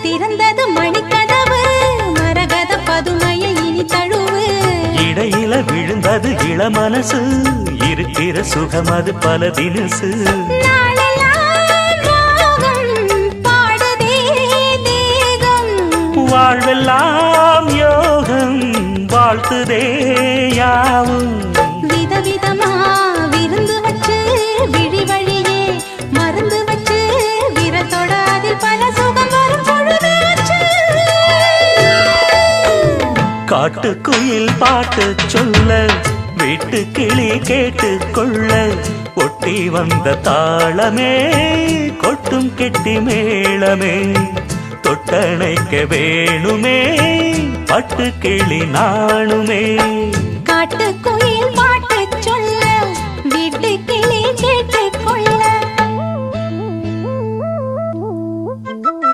திறந்தது மணிக்கதவு மரகத பதுமையை இனி தழுவு இடையில விழுந்தது இளமனசு இருக்கிற சுகம் அது பல தினசு வாழ்வெல்லாம் யோகம் வாழ்த்துதே யாவும் விதவிதமா விருந்து வச்சு விழி வழியே மருந்து வச்சு விரத்தோட அதில் பல சுகம் வரும் பொழுதாச்சு காட்டுக்குயில் பாட்டு சொல்ல வீட்டு கிளி கேட்டு கொள்ள ஒட்டி வந்த தாளமே கொட்டும் கெட்டி மேளமே தொட்டணைக்க வேணுமே பட்டு கிளி நாணுமே காட்டுக்குயில்